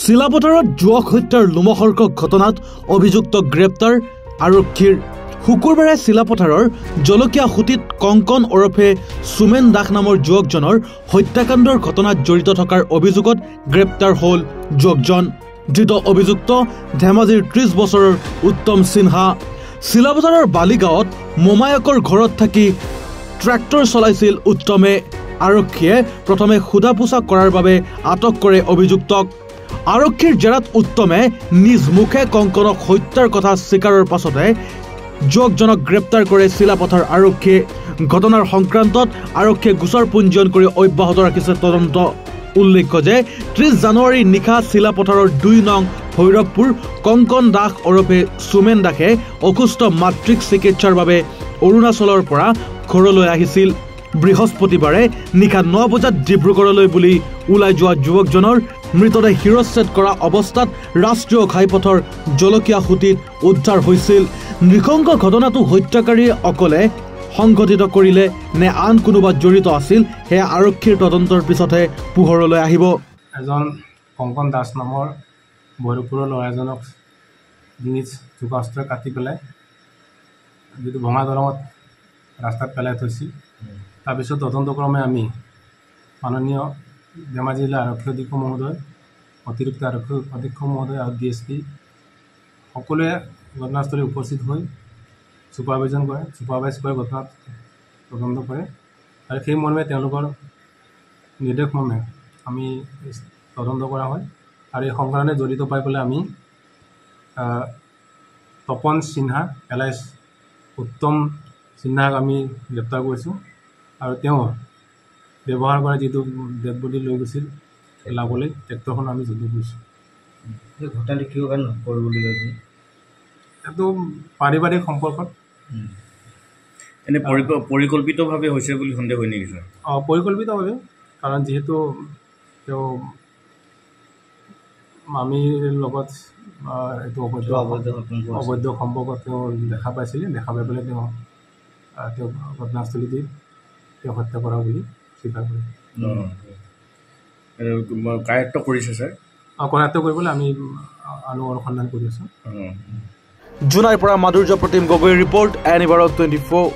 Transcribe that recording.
চিলাপথাৰত যুৱক হত্যাৰ লোমহৰ্ষক ঘটনাত অভিযুক্ত গ্ৰেপ্তাৰ আৰক্ষীৰ শুকুৰবাৰে চিলাপথাৰৰ জলকীয়া খুঁটিত কংকন ওৰফে সুমেন দাস নামৰ যুৱকজনৰ হত্যাকাণ্ডৰ ঘটনাত জড়িত থকাৰ অভিযোগত গ্ৰেপ্তাৰ হ'ল যুৱকজন। ধৃত অভিযুক্ত ধেমাজিৰ 30 বছৰৰ উত্তম সিনহা। চিলাপথাৰৰ বালিগাঁৱত মোমায়েকৰ ঘৰত থাকি ট্ৰেক্টৰ চলাইছিল উত্তমে। আৰক্ষীয়ে প্ৰথমে সোধা পোছা কৰাৰ বাবে আটক কৰে অভিযুক্তক। আৰক্ষীৰ জেৰাত উত্তমে নিজ মুখে কংকনক হত্যাৰ কথা স্বীকাৰৰ পাছতে যুৱকজনক গ্ৰেপ্তাৰ কৰে চিলাপথাৰ আৰক্ষীয়ে। ঘটনাৰ সংক্ৰান্তত আৰক্ষীয়ে গোচৰ পঞ্জীয়ন কৰি অব্যাহত ৰাখিছে তদন্ত। উল্লেখ্য যে 30 জানুৱাৰী নিশা চিলাপথাৰৰ 2 নং ভৈৰৱপুৰ কংকন দাস ওৰফে সুমেন দাসে অসুস্থ মাতৃক চিকিৎসাৰ বাবে অৰুণাচলৰ পৰা ঘৰলৈ আহিছিল। বৃহস্পতিবাৰে নিশা 9 বজাত ডিব্ৰুগড়লৈ বুলি ওলাই যোৱা যুৱকজনৰ মৃতদেহ শিৰচ্ছেদ কৰা অৱস্থাত ৰাষ্ট্ৰীয় ঘাইপথৰ জলকীয়া খুঁটিত উদ্ধাৰ হৈছিল। নৃশংস ঘটনাটো হত্যাকাৰীয়ে অকলে সংঘটিত কৰিলে নে আন কোনোবা জড়িত আছিল সেয়া আৰক্ষীৰ তদন্তৰ পিছতহে পোহৰলৈ আহিব। এজন কংকন দাস নামৰ ভৈৰৱপুৰৰ ল'ৰা এজনক নিজ চুকাস্ত্ৰই কাটি পেলাই যিটো ভঙা দলঙত ৰাস্তাত পেলাই থৈছিল। তাৰপিছত তদন্তক্ৰমে আমি মাননীয় ধেমাজি জিলা আৰক্ষী অধীক্ষক মহোদয়, অতিৰিক্ত আৰক্ষী অধীক্ষক মহোদয় আৰু DSP সকলোৱে ঘটনাস্থলী উপস্থিত হৈ ছুপাৰভাইজ কৰি ঘটনাত তদন্ত কৰে আৰু সেই মৰ্মে তেওঁলোকৰ নিৰ্দেশমৰ্মে আমি তদন্ত কৰা হয়। আৰু এই সংক্ৰান্তে জড়িত পাই পেলাই আমি তপন সিনহা এলাইচ উত্তম সিনহাক আমি গ্ৰেপ্তাৰ কৰিছোঁ আৰু তেওঁ ব্যৱহাৰ কৰা যিটো ডেড বডি লৈ গৈছিল পেলাবলৈ ট্ৰেক্টৰখন আমি জব্দ কৰিছোঁ। ঘটনাটো কিয় কাৰণে নকৰোঁ বুলি কৈছে? এইটো পাৰিবাৰিক সম্পৰ্কত এনে পৰিকল্পিতভাৱে হৈছে বুলি সন্দেহ হয় নেকি? পৰিকল্পিতভাৱে, কাৰণ যিহেতু তেওঁ মামীৰ লগত এইটো অবৈধ সম্পৰ্কত তেওঁ দেখা পাইছিলে। দেখা পাই পেলাই তেওঁ ঘটনাস্থলীতে তেওঁ হত্যা কৰা বুলি স্বীকাৰ কৰে। কায়ত্ব কৰিছে ছাৰ? কৰায়ত্ব কৰিবলৈ আমি অনুসন্ধান কৰি আছোঁ। জোনাইৰ পৰা মাধুৰ্য প্ৰতিম গগৈৰ ৰিপৰ্ট, এনিভাৰত 24।